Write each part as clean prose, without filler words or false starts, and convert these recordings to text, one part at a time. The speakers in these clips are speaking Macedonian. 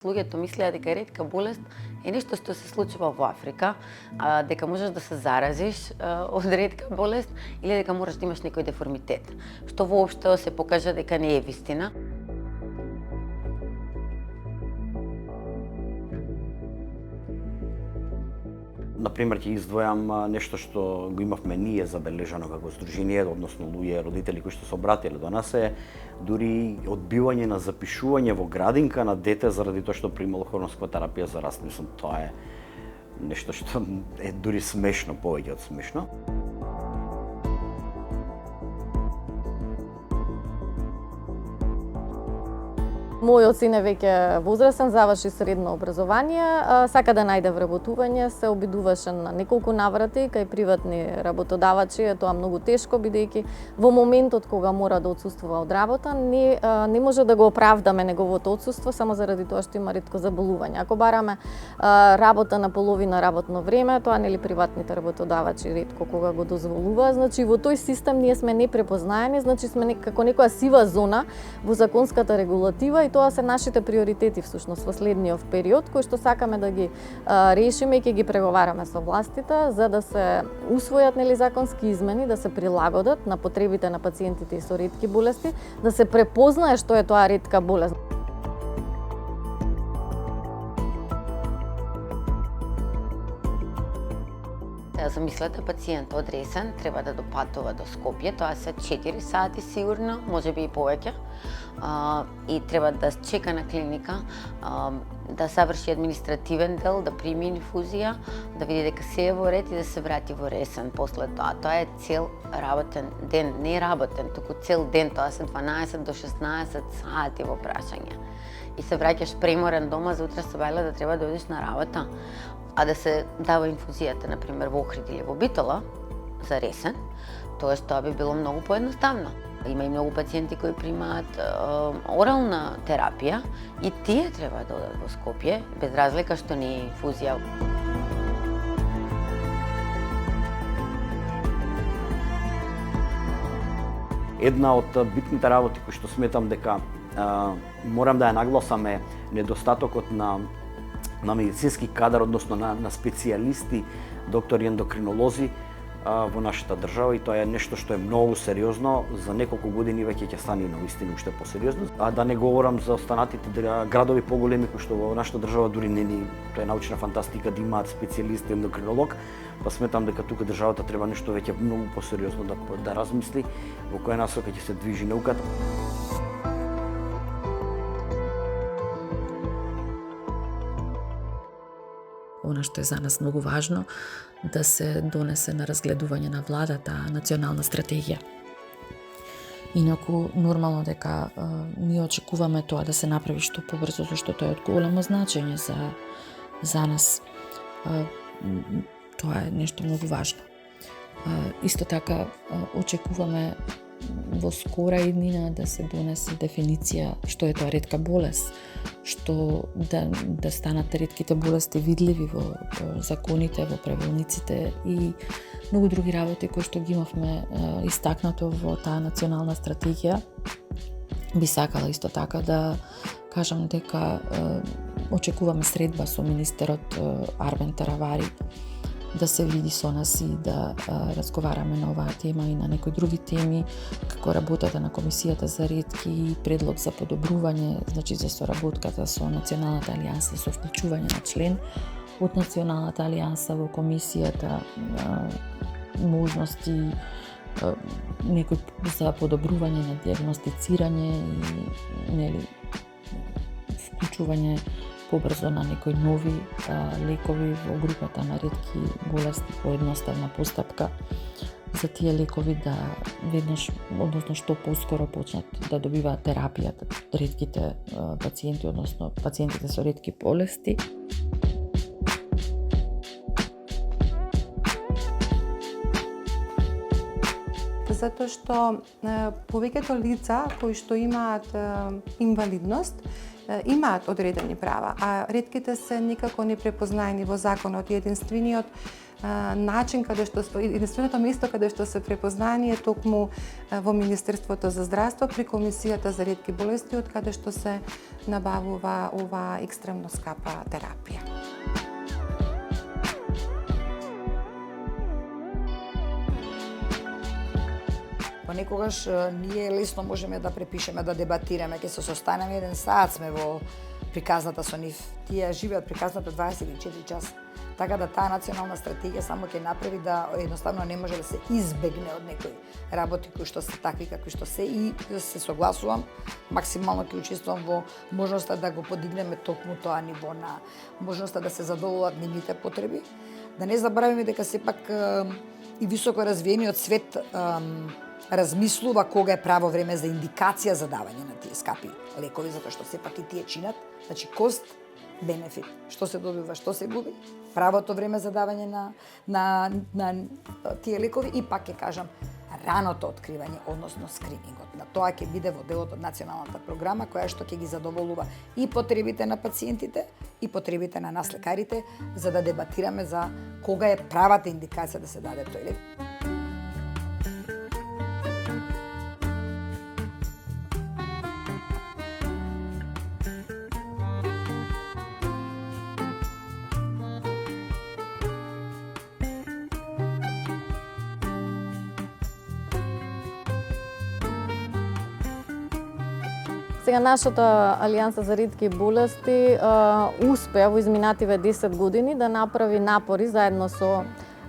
Луѓето мислеа дека ретка болест е нешто што се случува во Африка, дека можеш да се заразиш од ретка болест или дека можеш да имаш некој деформитет, што воопшто се покажа дека не е вистина. Например, ќе издвојам нешто што го имавме ние забележано како здружение, односно луѓе, родители кои што се обратиле до нас, е дури одбивање на запишување во градинка на дете заради тоа што примало хормонска терапија за раст. Мислам, тоа е нешто што е дури смешно, повеќе од смешно. Мојот син е веќе возрастен, заврши средно образование, сака да најде вработување, се обидуваше на неколку наврати кај приватни работодавачи, е тоа многу тешко бидејќи во моментот кога мора да отсуствува од работа, не може да го оправдаме неговото отсуство само заради тоа што има ретко заболување. Ако бараме работа на половина работно време, тоа нели приватните работодавачи ретко кога го дозволува, значи во тој систем ние сме непрепознаеми, значи сме како некоја сива зона во законската регулатива. И тоа се нашите приоритети всушност во следниот период, кои што сакаме да ги решиме и ќе ги преговараме со властите за да се усвојат нели законски измени, да се прилагодат на потребите на пациентите со ретки болести, да се препознае што е тоа ретка болест. Замислете, пациент од Ресен треба да допатува до Скопје, тоа се 4 сати сигурно, можеби и повеќе, и треба да чека на клиника, да заврши административен дел, да прими инфузија, да види дека се е во ред и да се врати во Ресен после тоа. Тоа е цел работен ден, не работен, туку цел ден, тоа се 12 до 16 сати во прашање. И се враќаш преморен дома за утре собајле да треба да одиш на работа. А да се дава инфузијата, например, во Охрид или во Битола, за Ресен, тоа би било многу поедноставно. Има и многу пациенти кои примаат орална терапија и тие треба да одат во Скопје, без разлика што не е инфузија. Една од битните работи кои што сметам дека морам да ја нагласаме недостатокот на медицински кадар, односно на специјалисти, доктори ендокринолози во нашата држава, и тоа е нешто што е многу сериозно. За неколку години веќе ќе стане навистина уште посериозно. А да не говорам за останатите градови поголеми кои што во нашата држава дури тоа е научна фантастика да имаат специјалист ендокринолог, па сметам дека тука државата треба нешто веќе многу посериозно да размисли во која насока ќе се движи науката. Она што е за нас многу важно, да се донесе на разгледување на владата национална стратегија. Инаку, нормално дека ние очекуваме тоа да се направи што побрзо, зашто тоа е од големо значење за нас. Тоа е нешто многу важно. Исто така, очекуваме во скора иднина да се донесе дефиниција што е тоа ретка болест, што да станат ретките болести видливи во законите, во правилниците и многу други работи кои што ги имавме истакнато во таа национална стратегија. Би сакала исто така да кажам дека очекуваме средба со министерот Армен Таравари, да се види со нас и да разговараме на оваа тема и на некои други теми, како работата на Комисијата за ретки и предлог за подобрување, значи за соработката со Националната алијанса, со вклучување на член од Националната алијанса во Комисијата, можности некои за подобрување на диагностицирање и нели вклучување побрзо на некои нови лекови во групата на ретки болести, поедноставна постапка за тие лекови да веднаш, односно што поскоро почнат да добиваат терапијата ретките пациенти, односно пациентите со ретки болести. Затоа што повеќето лица кои што имаат инвалидност имаат одредени права, а ретките се никако не препознаени во законот. Единствениот начин каде што единственото место каде што се препознаени е токму во Министерството за здравство при Комисијата за ретки болести, од каде што се набавува оваа екстремно скапа терапија. Понекогаш ние лесно можеме да препишеме, да дебатираме, ќе се состанеме 1 саат сме во приказната со нив. Тие живеат приказната 24 часа. Така да таа национална стратегија само ќе направи да едноставно не може да се избегне од некои работи кои што се такви какви што се, и да се согласувам, максимално ќе учествувам во можноста да го подигнеме токму тоа ниво на можноста да се задоволат нивните потреби. Да не забравиме дека сепак и високо развиениот свет размислува кога е право време за индикација за давање на тие скапи лекови, затоа што сепак и тие чинат, значи кост бенефит, што се добива, што се губи, правото време за давање на тие лекови, и пак ќе кажам раното откривање, односно скринингот. На тоа ќе биде во делот од националната програма, која што ќе ги задоволува и потребите на пациентите и потребите на нас лекарите, за да дебатираме за кога е правата индикација да се даде тој лек. Сега нашата Алијанса за ретки болести успеа во изминативе 10 години да направи напори заедно со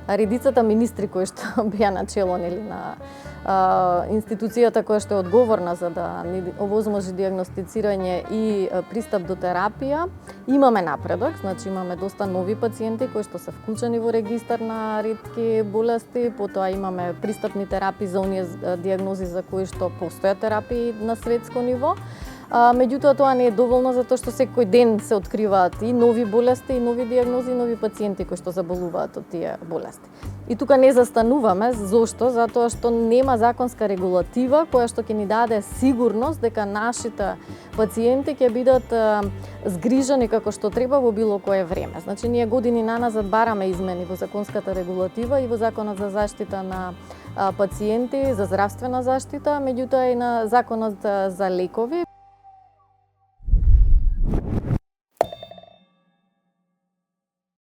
редицата министри кои што беа начело на институцијата која што е одговорна за да овозможи дијагностицирање и пристап до терапија. Имаме напредок, значи имаме доста нови пациенти кои што се вклучени во регистар на ретки болести, потоа имаме пристапни терапии за оние дијагнози за кои што постојат терапии на светско ниво. Меѓутоа тоа не е доволно, затоа што секој ден се откриваат и нови болести, и нови дијагнози, и нови пациенти кои што заболуваат од тие болести. И тука не застануваме, зошто? Затоа што нема законска регулатива која што ќе ни даде сигурност дека нашите пациенти ќе бидат згрижани како што треба во било кое време. Значи ние години наназад бараме измени во законската регулатива и во Законот за заштита на пациенти, за здравствена заштита, меѓутоа и на Законот за лекови.